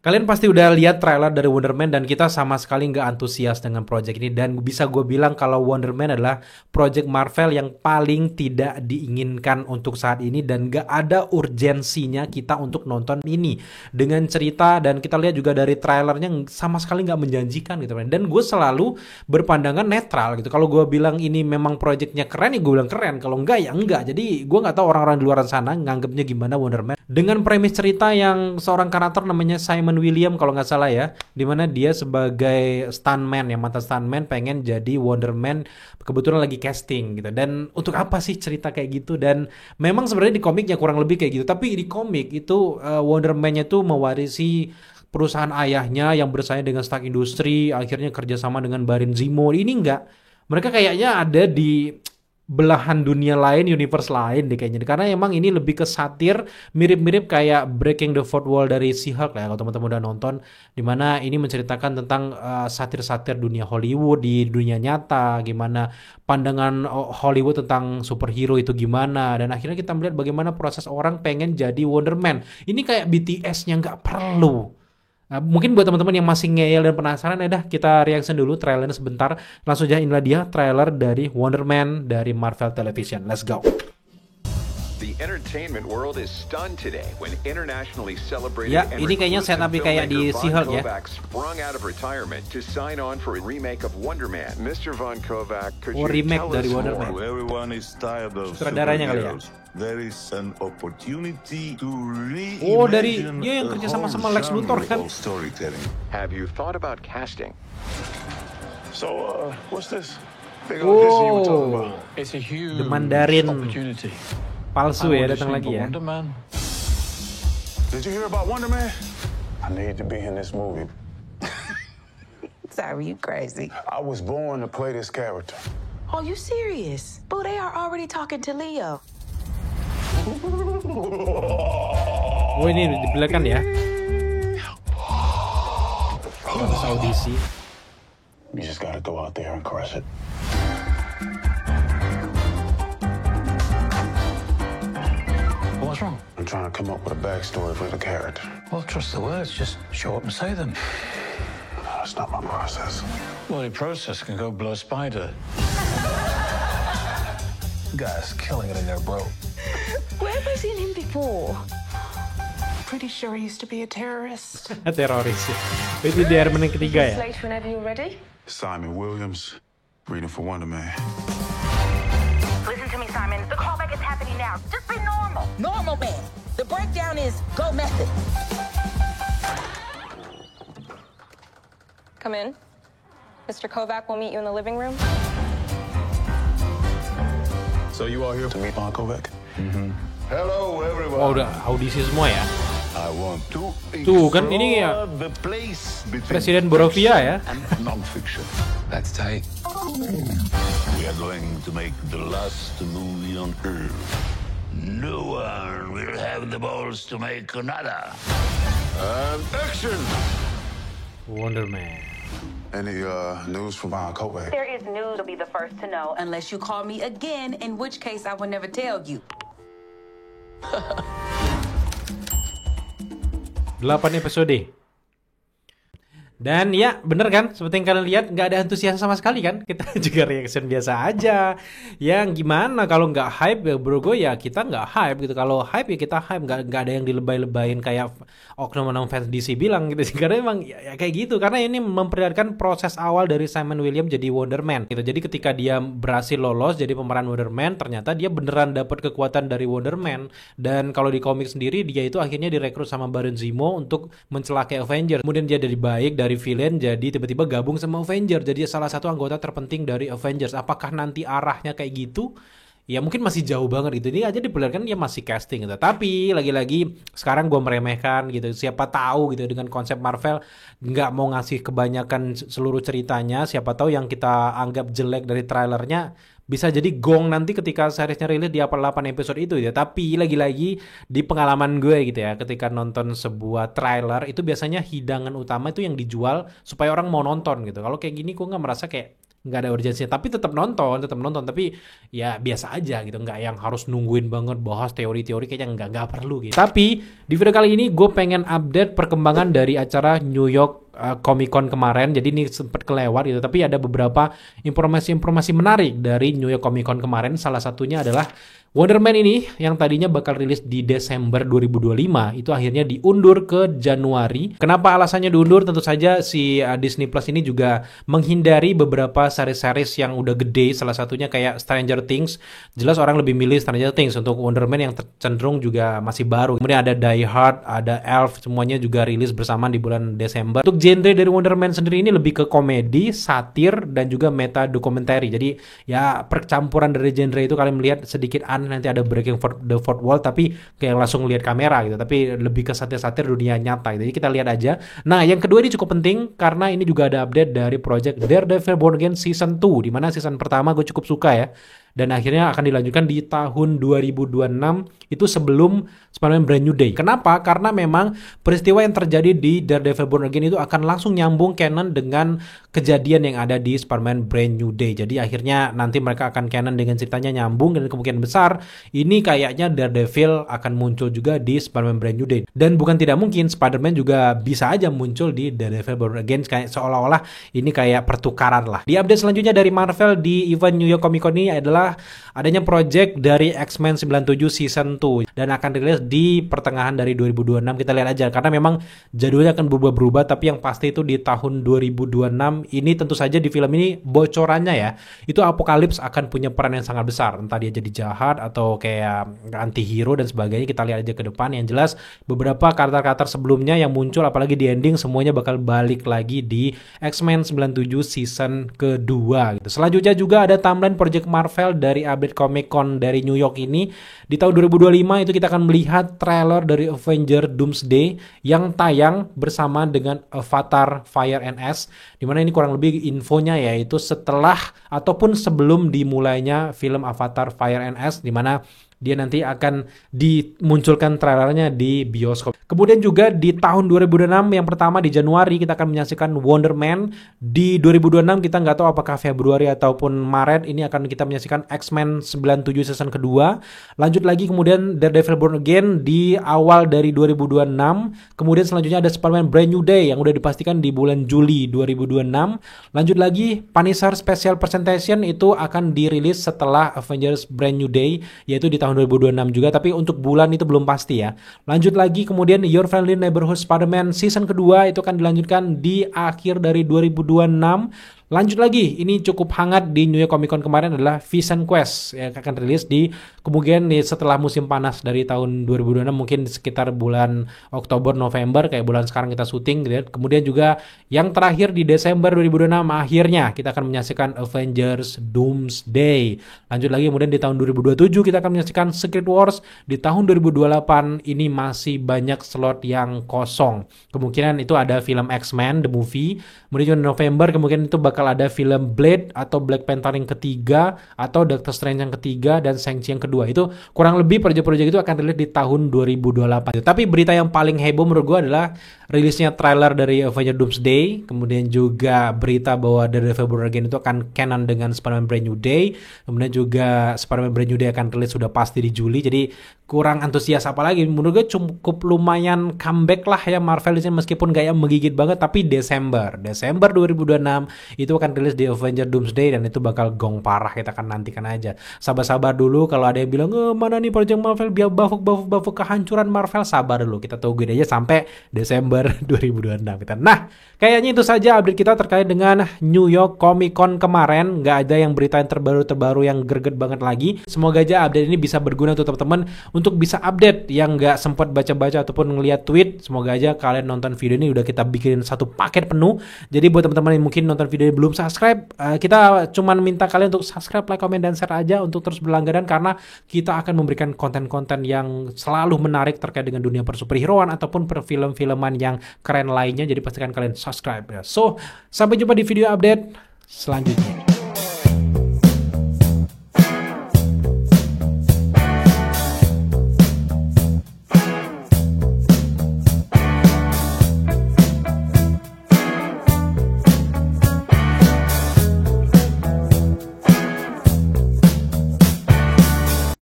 Kalian pasti udah lihat trailer dari Wonder Man dan kita sama sekali nggak antusias dengan project ini, dan bisa gue bilang kalau Wonder Man adalah project Marvel yang paling tidak diinginkan untuk saat ini, dan nggak ada urgensinya kita untuk nonton ini dengan cerita, dan kita lihat juga dari trailernya sama sekali nggak menjanjikan gitu kan. Dan gue selalu berpandangan netral gitu. Kalau gue bilang ini memang projectnya keren ya gue bilang keren, kalau enggak ya enggak. Jadi gue nggak tahu orang-orang di luar sana nganggapnya gimana Wonder Man dengan premis cerita yang seorang karakter namanya Simon William kalau nggak salah ya, dimana dia sebagai stuntman, yang mantan stuntman, pengen jadi Wonder Man, kebetulan lagi casting gitu. Dan untuk apa sih cerita kayak gitu? Dan memang sebenarnya di komiknya kurang lebih kayak gitu, tapi di komik itu Wonder Man-nya tuh mewarisi perusahaan ayahnya yang bersaing dengan Stark Industries, akhirnya kerjasama dengan Baron Zemo. Ini enggak, mereka kayaknya ada di belahan dunia lain, universe lain deh kayaknya. Karena emang ini lebih ke satir, mirip-mirip kayak Breaking the Fourth Wall dari She-Hulk lah ya, kalau teman-teman udah nonton, dimana ini menceritakan tentang satir-satir dunia Hollywood di dunia nyata, gimana pandangan Hollywood tentang superhero itu gimana, dan akhirnya kita melihat bagaimana proses orang pengen jadi Wonder Man. Ini kayak BTS-nya nggak perlu. Mungkin buat teman-teman yang masih ngeyel dan penasaran, ya dah kita reaction dulu trailernya sebentar. Langsung aja, inilah dia trailer dari Wonder Man dari Marvel Television. Let's go. The entertainment world is stunned today when internationally celebrated Ya, and ini kayaknya reclusive setup kayak di filmmaker She-Hulk Von ya. Kovac sprung out of retirement to sign on for a remake of Wonder Man. Mr. Von Kovac, could Oh, you remake tell dari us Wonder more? Man. Everyone is tired of Sutradaranya kali ya. superheroes. There is an opportunity to Oh, dari reimagine dia yang a kerja whole sama Lex Luthor genre kan. of storytelling. Have you thought about casting? So, what's this? Big old Disney you were talking Oh, about. It's a huge The Mandarin opportunity. palsu ya I datang auditioned lagi for ya. Wonder Man. Did you hear about Wonder Man? I need to be in this movie. Sorry, you crazy. I was born to play this character. Are you serious? Boo, they are already talking to Leo. Oh, ini dibelakang ya. Proses audisi. You just gotta go out there and crush it. What's wrong? I'm trying to come up with a backstory for the character. Well, trust the words. Just show up and say them. That's not my process. Well, your process can go blow a spider. Guy's killing it in there, bro. Where have I seen him before? Pretty sure he used to be a terrorist. Teroris ya. Itu di Iron Man yang ketiga ya. Late whenever you're ready. Simon Williams, reading for Wonder Man. Listen to me, Simon. The callback is happening now. Just be normal. Normal man. The breakdown is go method. Come in. Mr. Kovac will meet you in the living room. So you all here to meet Von Kovac? Hello, everyone. Oh, udah audisi semua ya. I want to Tuh, kan ini ya, explore the place between Presiden Borovia ya. and non-fiction. That's tight. We are going to make the last movie on Earth. No one will have the balls to make another. And action! Wonder Man. Any news from Von Kovac? There is news you'll be the first to know. Unless you call me again, in which case I will never tell you. 8 episode. Dan ya bener kan, seperti yang kalian lihat nggak ada antusias sama sekali kan. Kita juga reaction biasa aja. Yang gimana kalau nggak hype ya bro, gue ya kita nggak hype gitu. Kalau hype ya kita hype, nggak ada yang dilebay-lebayin kayak oknum-oknum fans DC bilang gitu sih. Karena emang ya kayak gitu. Karena ini memperlihatkan proses awal dari Simon Williams jadi Wonder Man gitu. Jadi ketika dia berhasil lolos jadi pemeran Wonder Man, ternyata dia beneran dapat kekuatan dari Wonder Man. Dan kalau di komik sendiri dia itu akhirnya direkrut sama Baron Zemo untuk mencelakai Avengers. Kemudian dia dari baik, dari villain jadi tiba-tiba gabung sama Avengers, jadi salah satu anggota terpenting dari Avengers. Apakah nanti arahnya kayak gitu? Ya mungkin masih jauh banget gitu. Ini aja diperlihatkan dia masih casting gitu. Tapi lagi-lagi sekarang gue meremehkan gitu. Siapa tahu gitu dengan konsep Marvel nggak mau ngasih kebanyakan seluruh ceritanya. Siapa tahu yang kita anggap jelek dari trailernya bisa jadi gong nanti ketika seriesnya rilis di 8 episode itu ya. Tapi lagi-lagi di pengalaman gue gitu ya, ketika nonton sebuah trailer itu biasanya hidangan utama itu yang dijual supaya orang mau nonton gitu. Kalau kayak gini gue nggak merasa kayak nggak ada urgensinya, tapi tetap nonton, tapi ya biasa aja gitu, nggak yang harus nungguin banget bahas teori-teori, kayaknya nggak perlu gitu. Tapi di video kali ini gue pengen update perkembangan dari acara New York Comic Con kemarin. Jadi ini sempat kelewat gitu, tapi ada beberapa informasi-informasi menarik dari New York Comic Con kemarin. Salah satunya adalah Wonder Man ini yang tadinya bakal rilis di Desember 2025 itu akhirnya diundur ke Januari. Kenapa alasannya diundur? Tentu saja si Disney Plus ini juga menghindari beberapa series-series yang udah gede, salah satunya kayak Stranger Things. Jelas orang lebih milih Stranger Things untuk Wonder Man yang cenderung juga masih baru. Kemudian ada Die Hard, ada Elf, semuanya juga rilis bersamaan di bulan Desember. Untuk genre dari Wonder Man sendiri ini lebih ke komedi, satir, dan juga meta documentary. Jadi ya percampuran dari genre itu kalian melihat sedikit nanti ada breaking the fourth wall tapi kayak langsung lihat kamera gitu, tapi lebih ke satir-satir dunia nyata gitu. Jadi kita lihat aja. Nah, yang kedua ini cukup penting karena ini juga ada update dari project Daredevil Born Again Season 2, di mana season pertama gue cukup suka ya. Dan akhirnya akan dilanjutkan di tahun 2026, itu sebelum Spider-Man Brand New Day. Kenapa? Karena memang peristiwa yang terjadi di Daredevil Born Again itu akan langsung nyambung canon dengan kejadian yang ada di Spider-Man Brand New Day. Jadi akhirnya nanti mereka akan canon dengan ceritanya nyambung, dan kemungkinan besar ini kayaknya Daredevil akan muncul juga di Spider-Man Brand New Day. Dan bukan tidak mungkin Spider-Man juga bisa aja muncul di Daredevil Born Again, kayak seolah-olah ini kayak pertukaran lah. Di update selanjutnya dari Marvel di event New York Comic Con ini adalah adanya project dari X-Men 97 Season 2 dan akan rilis di pertengahan dari 2026. Kita lihat aja karena memang jadwalnya akan berubah-berubah, tapi yang pasti itu di tahun 2026 ini tentu saja di film ini bocorannya ya, itu Apocalypse akan punya peran yang sangat besar, entah dia jadi jahat atau kayak anti-hero dan sebagainya. Kita lihat aja ke depan. Yang jelas beberapa karakter-karakter sebelumnya yang muncul apalagi di ending semuanya bakal balik lagi di X-Men 97 season kedua gitu. Selanjutnya juga ada timeline project Marvel dari update Comic Con dari New York ini. Di tahun 2025 itu kita akan melihat trailer dari Avenger Doomsday yang tayang bersama dengan Avatar Fire and Ash, dimana ini kurang lebih infonya yaitu setelah ataupun sebelum dimulainya film Avatar Fire and Ash, dimana dia nanti akan dimunculkan trailernya di bioskop. Kemudian juga di tahun 2026 yang pertama di Januari kita akan menyaksikan Wonder Man. Di 2026 kita nggak tahu apakah Februari ataupun Maret ini akan kita menyaksikan X-Men 97 season kedua. Lanjut lagi kemudian Daredevil Born Again di awal dari 2026. Kemudian selanjutnya ada Spider-Man Brand New Day yang udah dipastikan di bulan Juli 2026. Lanjut lagi Punisher Special Presentation itu akan dirilis setelah Avengers Brand New Day, yaitu di tahun 2026 juga, tapi untuk bulan itu belum pasti ya. Lanjut lagi kemudian Your Friendly Neighborhood Spider-Man season kedua itu akan dilanjutkan di akhir dari 2026. Lanjut lagi, ini cukup hangat di New York Comic Con kemarin adalah Vision Quest yang akan rilis di kemungkinan setelah musim panas dari tahun 2026, mungkin sekitar bulan Oktober November kayak bulan sekarang kita syuting gitu ya. Kemudian juga yang terakhir di Desember 2026 akhirnya kita akan menyaksikan Avengers Doomsday. Lanjut lagi kemudian di tahun 2027 kita akan menyaksikan Secret Wars. Di tahun 2028 ini masih banyak slot yang kosong. Kemungkinan itu ada film X-Men The Movie. Kemudian juga November kemungkinan itu bakal ada film Blade atau Black Panther yang ketiga atau Doctor Strange yang ketiga dan Shang-Chi yang kedua. Itu kurang lebih proyek-proyek itu akan rilis di tahun 2028. Tapi berita yang paling heboh menurut gue adalah rilisnya trailer dari Avengers Doomsday, kemudian juga berita bahwa Daredevil Born Again itu akan canon dengan Spider-Man Brand New Day, kemudian juga Spider-Man Brand New Day akan rilis sudah pasti di Juli. Jadi kurang antusias apalagi. Menurut gue cukup lumayan comeback lah ya Marvel di sini, meskipun gak yang menggigit banget, tapi Desember 2026 itu akan rilis di Avengers Doomsday dan itu bakal gong parah. Kita akan nantikan aja. Sabar-sabar dulu. Kalau ada yang bilang mana nih project Marvel biar bafuk kehancuran Marvel, sabar dulu. Kita tungguin aja sampai Desember 2026 kita. Nah, kayaknya itu saja update kita terkait dengan New York Comic Con kemarin. Nggak ada yang berita yang terbaru yang greget banget lagi. Semoga aja update ini bisa berguna untuk teman-teman untuk bisa update yang nggak sempat baca-baca ataupun ngeliat tweet. Semoga aja kalian nonton video ini udah kita bikin satu paket penuh. Jadi buat teman-teman yang mungkin nonton video ini belum subscribe, kita cuman minta kalian untuk subscribe, like, komen, dan share aja untuk terus berlangganan, karena kita akan memberikan konten-konten yang selalu menarik terkait dengan dunia persuperheroan ataupun perfilm-filman yang keren lainnya. Jadi pastikan kalian subscribe ya. So, sampai jumpa di video update selanjutnya.